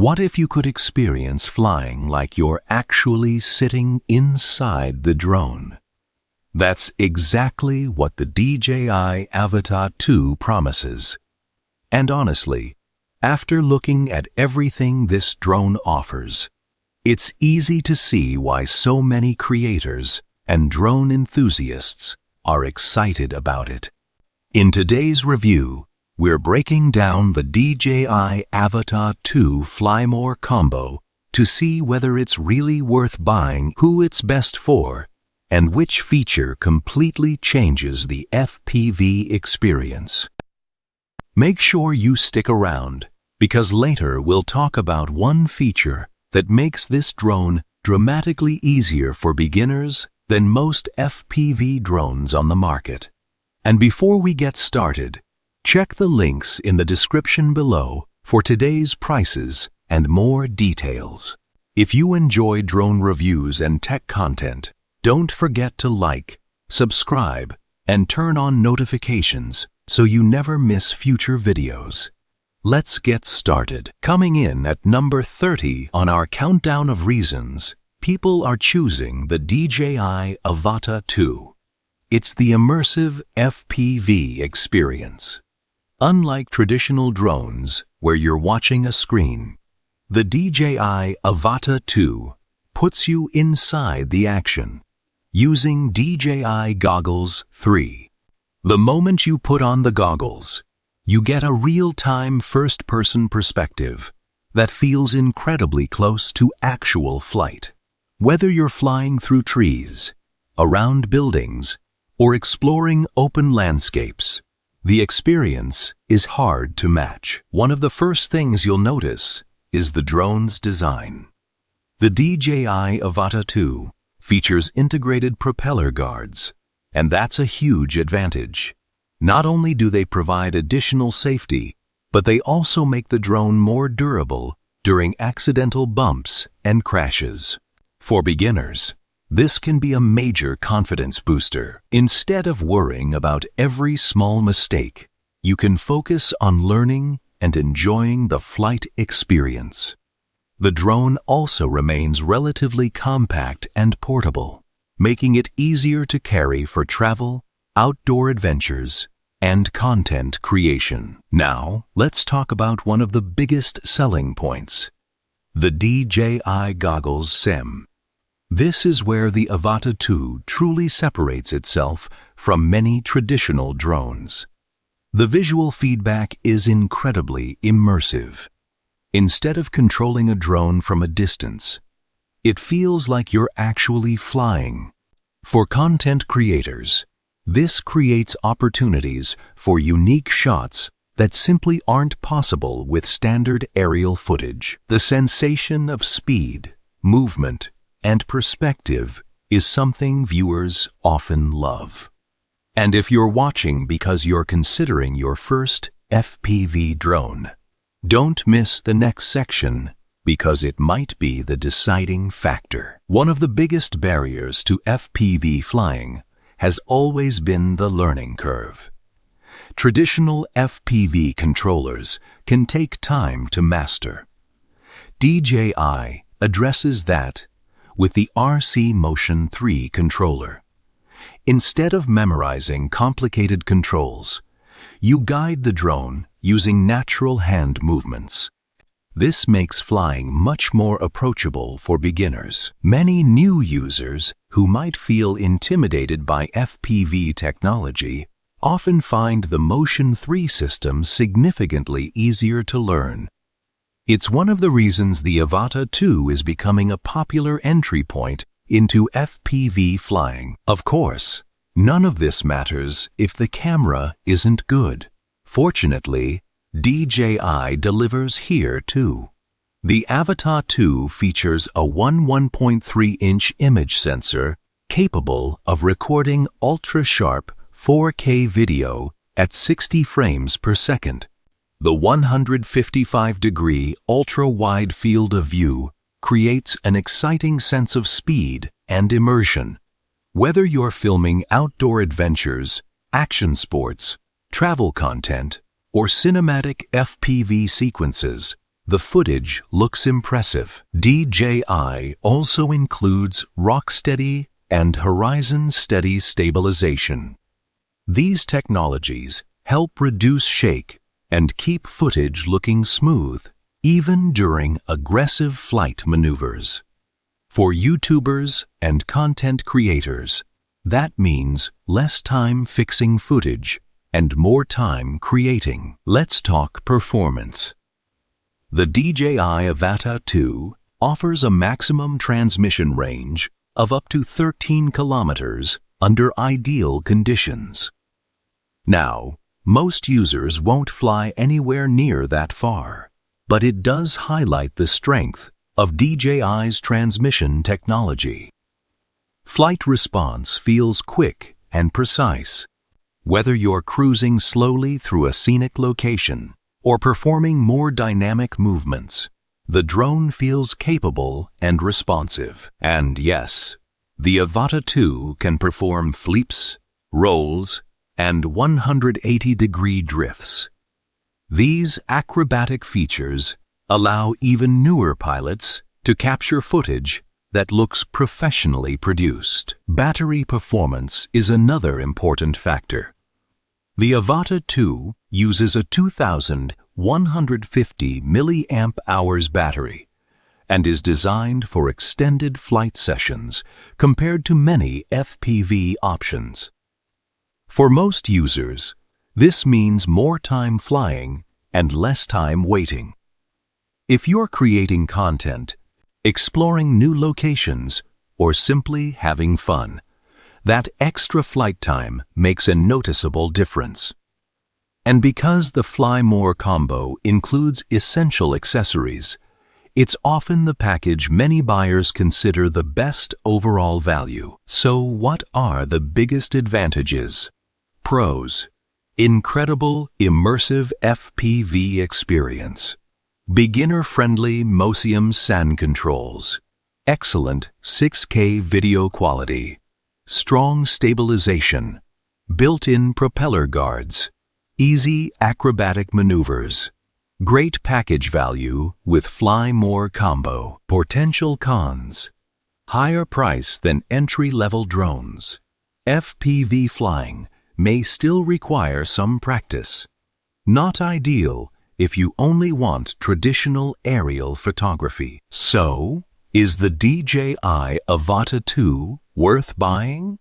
What if you could experience flying like you're actually sitting inside the drone? That's exactly what the DJI Avata 2 promises. And honestly, after looking at everything this drone offers, it's easy to see why so many creators and drone enthusiasts are excited about it. In today's review, we're breaking down the DJI Avata 2 Fly More combo to see whether it's really worth buying, who it's best for, and which feature completely changes the FPV experience. Make sure you stick around, because later we'll talk about one feature that makes this drone dramatically easier for beginners than most FPV drones on the market. And before we get started, check the links in the description below for today's prices and more details. If you enjoy drone reviews and tech content, don't forget to like, subscribe, and turn on notifications so you never miss future videos. Let's get started. Coming in at number 30 on our countdown of reasons people are choosing the DJI Avata 2. It's the immersive FPV experience. Unlike traditional drones where you're watching a screen, the DJI Avata 2 puts you inside the action using DJI Goggles 3. The moment you put on the goggles, you get a real-time first-person perspective that feels incredibly close to actual flight. Whether you're flying through trees, around buildings, or exploring open landscapes, the experience is hard to match. One of the first things you'll notice is the drone's design. The DJI Avata 2 features integrated propeller guards, and that's a huge advantage. Not only do they provide additional safety, but they also make the drone more durable during accidental bumps and crashes. For beginners, this can be a major confidence booster. Instead of worrying about every small mistake, you can focus on learning and enjoying the flight experience. The drone also remains relatively compact and portable, making it easier to carry for travel, outdoor adventures, and content creation. Now, let's talk about one of the biggest selling points: the DJI Goggles SIM. This is where the Avata 2 truly separates itself from many traditional drones. The visual feedback is incredibly immersive. Instead of controlling a drone from a distance, it feels like you're actually flying. For content creators, this creates opportunities for unique shots that simply aren't possible with standard aerial footage. The sensation of speed, movement, and perspective is something viewers often love. And if you're watching because you're considering your first FPV drone, don't miss the next section because it might be the deciding factor. One of the biggest barriers to FPV flying has always been the learning curve. Traditional FPV controllers can take time to master. DJI addresses that with the RC Motion 3 controller. Instead of memorizing complicated controls, you guide the drone using natural hand movements. This makes flying much more approachable for beginners. Many new users who might feel intimidated by FPV technology often find the Motion 3 system significantly easier to learn. It's one of the reasons the Avata 2 is becoming a popular entry point into FPV flying. Of course, none of this matters if the camera isn't good. Fortunately, DJI delivers here too. The Avata 2 features a 1.3-inch image sensor capable of recording ultra-sharp 4K video at 60 frames per second. The 155-degree ultra-wide field of view creates an exciting sense of speed and immersion. Whether you're filming outdoor adventures, action sports, travel content, or cinematic FPV sequences, the footage looks impressive. DJI also includes rock-steady and horizon-steady stabilization. These technologies help reduce shake and keep footage looking smooth, even during aggressive flight maneuvers. For YouTubers and content creators, that means less time fixing footage and more time creating. Let's talk performance. The DJI Avata 2 offers a maximum transmission range of up to 13 kilometers under ideal conditions. Now, most users won't fly anywhere near that far, but it does highlight the strength of DJI's transmission technology. Flight response feels quick and precise. Whether you're cruising slowly through a scenic location or performing more dynamic movements, the drone feels capable and responsive. And yes, the Avata 2 can perform flips, rolls, and 180-degree drifts. These acrobatic features allow even newer pilots to capture footage that looks professionally produced. Battery performance is another important factor. The Avata 2 uses a 2,150 mAh battery and is designed for extended flight sessions compared to many FPV options. For most users, this means more time flying and less time waiting. If you're creating content, exploring new locations, or simply having fun, that extra flight time makes a noticeable difference. And because the Fly More combo includes essential accessories, it's often the package many buyers consider the best overall value. So what are the biggest advantages? Pros: incredible immersive FPV experience, beginner-friendly Mosium sand controls, excellent 6K video quality, strong stabilization, built-in propeller guards, easy acrobatic maneuvers, great package value with Fly More combo. Potential cons: higher price than entry-level drones. FPV flying may still require some practice. Not ideal if you only want traditional aerial photography. So, is the DJI Avata 2 worth buying?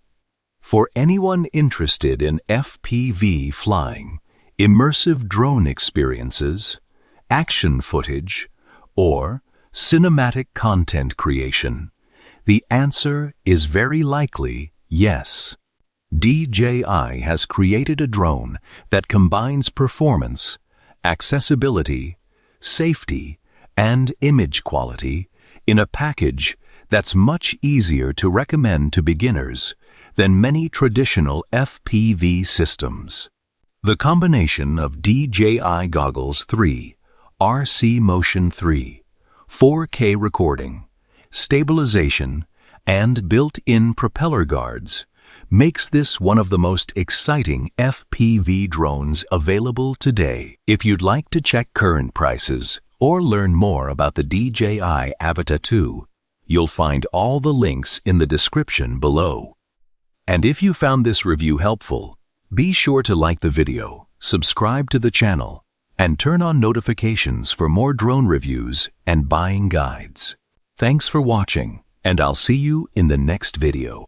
For anyone interested in FPV flying, immersive drone experiences, action footage, or cinematic content creation, the answer is very likely yes. DJI has created a drone that combines performance, accessibility, safety, and image quality in a package that's much easier to recommend to beginners than many traditional FPV systems. The combination of DJI Goggles 3, RC Motion 3, 4K recording, stabilization, and built-in propeller guards makes this one of the most exciting FPV drones available today. If you'd like to check current prices or learn more about the DJI Avata 2, you'll find all the links in the description below. And if you found this review helpful, be sure to like the video, subscribe to the channel, and turn on notifications for more drone reviews and buying guides. Thanks for watching, and I'll see you in the next video.